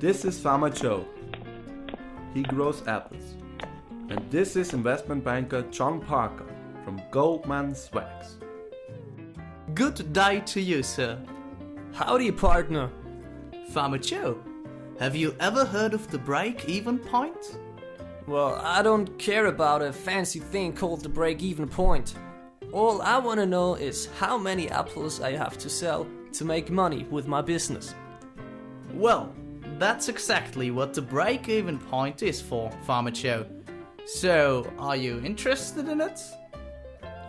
This is Farmer Joe. He grows apples. And this is investment banker John Parker from Goldman SWAGs. Good day to you, sir. Howdy, partner. Farmer Joe, have you ever heard of the break-even point? Well, I don't care about a fancy thing called the break-even point. All I want to know is how many apples I have to sell to make money with my business. Well, that's exactly what the break-even point is for, Farmer Joe. So, are you interested in it?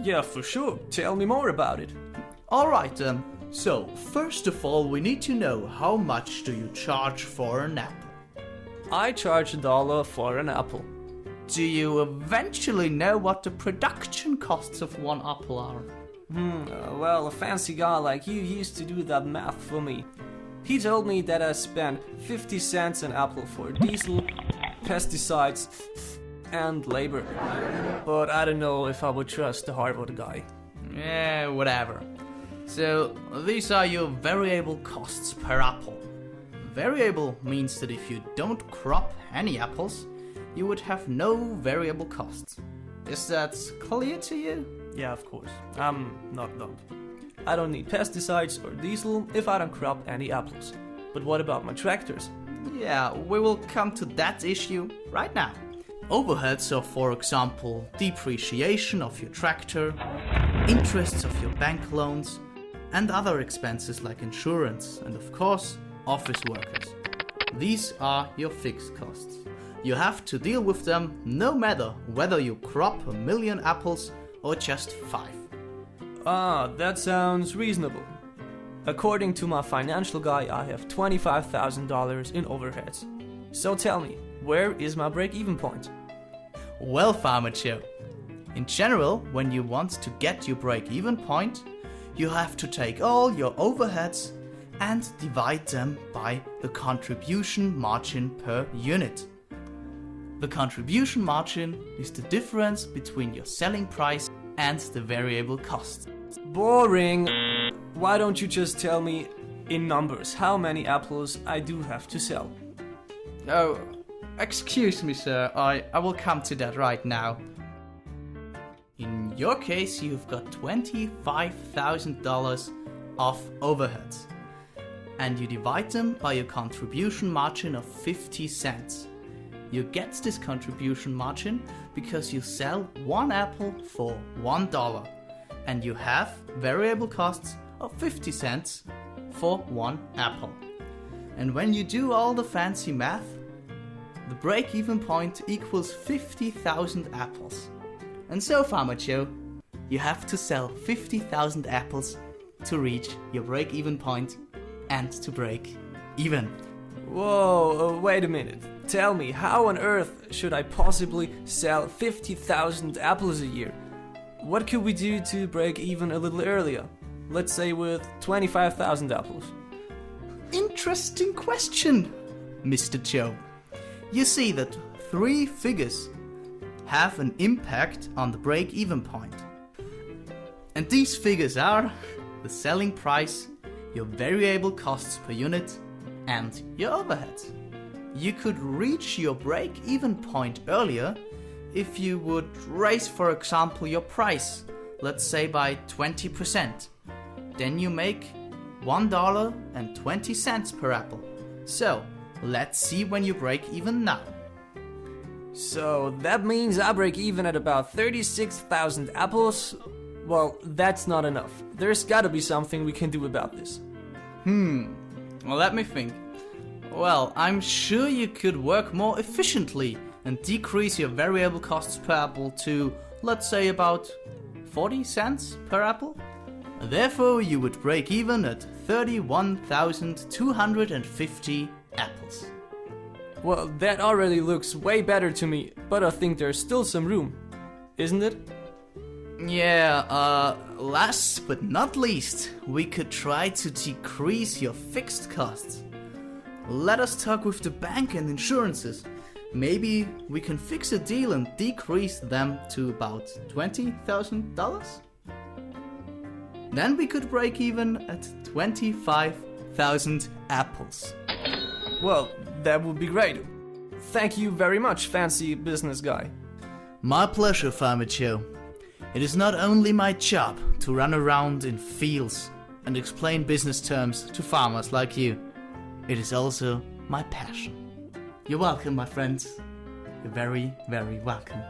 Yeah, for sure. Tell me more about it. Alright then. So, first of all, we need to know how much do you charge for an apple? I charge $1 for an apple. Do you eventually know what the production costs of one apple are? Well, a fancy guy like you used to do that math for me. He told me that I spend 50 cents an apple for diesel, pesticides, and labor. But I don't know if I would trust the Harvard guy. Yeah, whatever. So, these are your variable costs per apple. Variable means that if you don't crop any apples, you would have no variable costs. Is that clear to you? Yeah, of course. I'm not dumb. I don't need pesticides or diesel if I don't crop any apples. But what about my tractors? Yeah, we will come to that issue right now. Overheads are, for example, depreciation of your tractor, interests of your bank loans, and other expenses like insurance and, of course, office workers. These are your fixed costs. You have to deal with them no matter whether you crop 1,000,000 apples or just 5. Ah, that sounds reasonable. According to my financial guy, I have $25,000 in overheads. So tell me, where is my break-even point? Well, Farmer Joe, in general, when you want to get your break-even point, you have to take all your overheads and divide them by the contribution margin per unit. The contribution margin is the difference between your selling price and the variable cost. Boring. Why don't you just tell me in numbers how many apples I do have to sell? Oh, excuse me, sir. I will come to that right now. In your case, you've got $25,000 of overheads. And you divide them by your contribution margin of 50 cents. You get this contribution margin because you sell one apple for $1. And you have variable costs of 50 cents for one apple. And when you do all the fancy math, the break-even point equals 50,000 apples. And so, Farmer Joe, you have to sell 50,000 apples to reach your break-even point and to break even. Whoa, wait a minute. Tell me, how on earth should I possibly sell 50,000 apples a year? What could we do to break even a little earlier? Let's say with 25,000 apples. Interesting question, Mr. Joe. You see that 3 figures have an impact on the break-even point. And these figures are the selling price, your variable costs per unit, and your overheads. You could reach your break-even point earlier if you would raise, for example, your price, let's say by 20%. Then you make $1.20 per apple. So, let's see when you break even now. So that means I break even at about 36,000 apples? Well, that's not enough. There's gotta be something we can do about this. Well, let me think. Well, I'm sure you could work more efficiently and decrease your variable costs per apple to, let's say, about 40 cents per apple. Therefore, you would break even at 31,250 apples. Well, that already looks way better to me, but I think there's still some room, isn't it? Yeah, last but not least, we could try to decrease your fixed costs. Let us talk with the bank and insurances. Maybe we can fix a deal and decrease them to about $20,000? Then we could break even at 25,000 apples. Well, That would be great. Thank you very much, fancy business guy. My pleasure, Farmer Joe. It is not only my job to run around in fields and explain business terms to farmers like you. It is also my passion. You're welcome, my friends. You're very, very welcome.